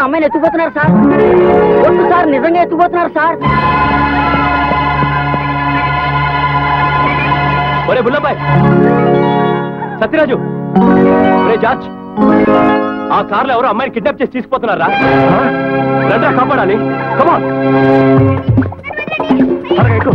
అమ్మాయిని ఎత్తుకుపోతున్నారు సార్. వద్దు సార్, నిజంగా ఎత్తుకుపోతున్నారు సార్. ఒరే బుల్లబ్బాయ్, సత్యరాజు, ఒరే జార్జ్, ఆ కార్లో ఎవరో అమ్మాయిని కిడ్నాప్ చేసి తీసుకుపోతున్నారా? రండి కాపాడాలి. కమాన్ త్వరగా ఎక్కు.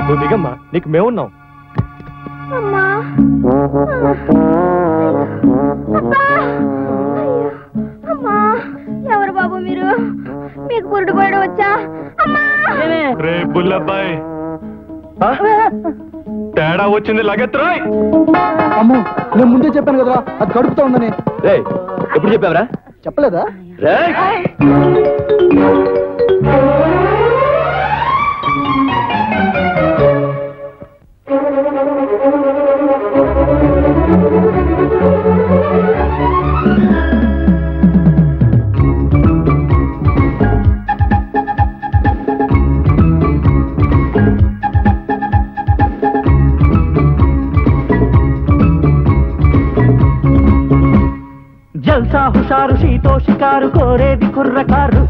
నువ్వు దిగమ్మా, నీకు మేమున్నాం. ఎవరు బాబు మీరు? మీకు పురుడు పోయడం వచ్చా? రే బుల్లబ్బాయ్, తేడా వచ్చింది లగెత్రాయ్. అమ్మో, నేను ముందే చెప్పాను కదరా అది కడుపుతా ఉందని. రే ఎప్పుడు చెప్పావరా? చెప్పలేదా? హుషారు షీతో షికారు కోరేది కుర్రకారు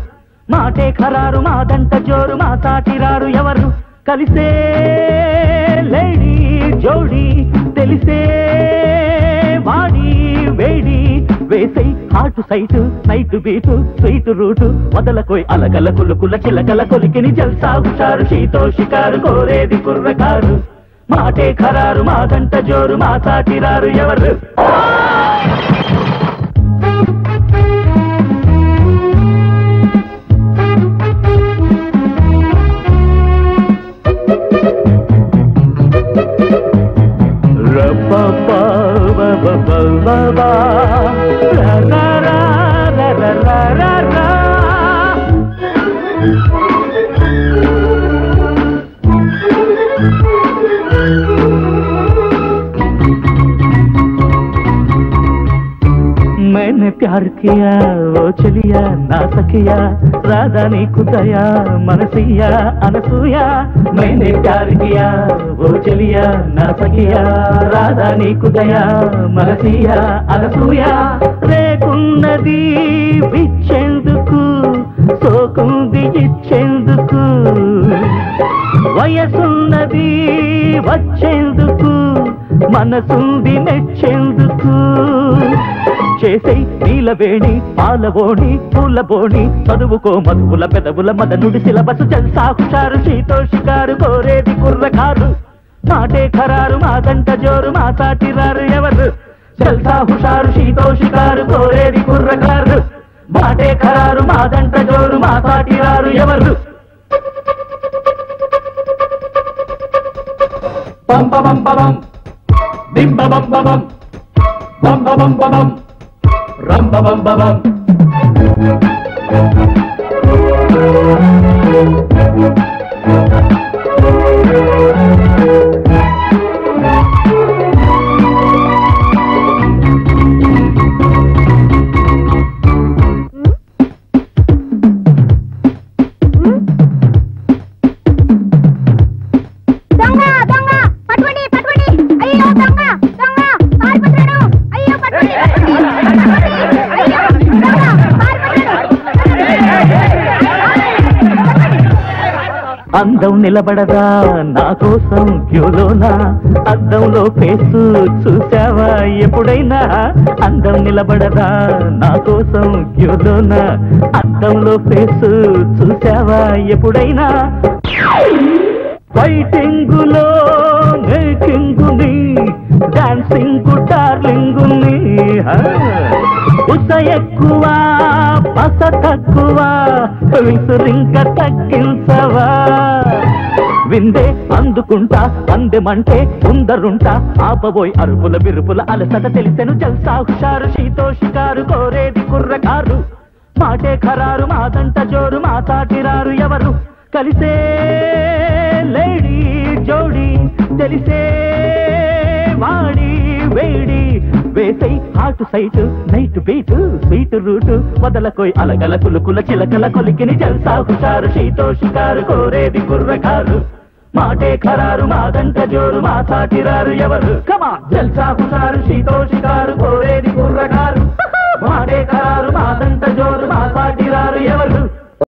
మాటే ఖరారు మాదంట జోరు మా సాటిరారు ఎవరు కలిసే లేడీ జోడి తెలిసే వాడి వేడి వేసై hot sight night beat sweet route వదలకోయ్ అలగల కులుకుల చిలకల కొలికిని జల్సా హుషారు షీతో షికారు కోరేది కుర్రకారు మాటే ఖరారు మాదంట జోరు మా సాటిరారు ఎవరు मैंने प्यार किया वो चलिया ना सकिया राधा नी कुदया मनसिया अनसुया मैंने प्यार किया वो चलिया ना सकिया राधा नी कुदया मनसिया अनसुया रेकुन्नदी बिच्चेंदुकु सोकुंदी इच्चेंदुकु వయసున్నది వచ్చేందుకు మనసుంది మెచ్చేందుకు చేసే నీలవేణి పాలవోణి పూలబోణి చదువుకో మధువుల పెదవుల మదనుడి సిలబసు జల్సా హుషారు షీతో షికారు కోరేది కుర్రకారు మాటే ఖరారు మాదంట జోరు మా సాటిరారు ఎవరు జల్సా హుషారు షీతో షికారు కోరేది కుర్రకారు మాటే ఖరారు మాదంట జోరు మా సాటిరారు ఎవరు bum bum bum bum bim bum bum bum bum bum bum bum ram bum bum bum అందం నిలబడదా నా కోసం క్యూలోనా అద్దంలో ఫేసు చూసావా ఎప్పుడైనా అందం నిలబడదా నా కోసం క్యూలోనా అద్దంలో ఫేసు చూసావా ఎప్పుడైనా ఫైటింగులో మేకింగుని డాన్సింగ్ డార్లింగుని ఉస ఎక్కువ పస తక్కువ విసురింక తగ్గించవా విందే అందుకుంటా అందెమంటే ఉందరుంటా ఆపబోయ్ అరుపుల బిరుపుల అలసట తెలిసెను జల్సా హుషారు షీతో షికారు కోరేది కుర్రకారు మాటే ఖరారు మాదంట జోరు మా సాటిరారు ఎవరు కలిసే లేడీ జోడి తెలిసే వాడి వేడి వేసై hot sight night beat sweet route వదలకోయ్ అలగల కులుకుల చిలకల కొలికిని జల్సా హుషారు షీతో షికారు కోరేది కుర్రకారు మాటే ఖరారు మాదంట జోరు మా సాటిరారు ఎవరు కమా జల్సా హుషారు షీతో షికారు కోరేది కుర్రకారు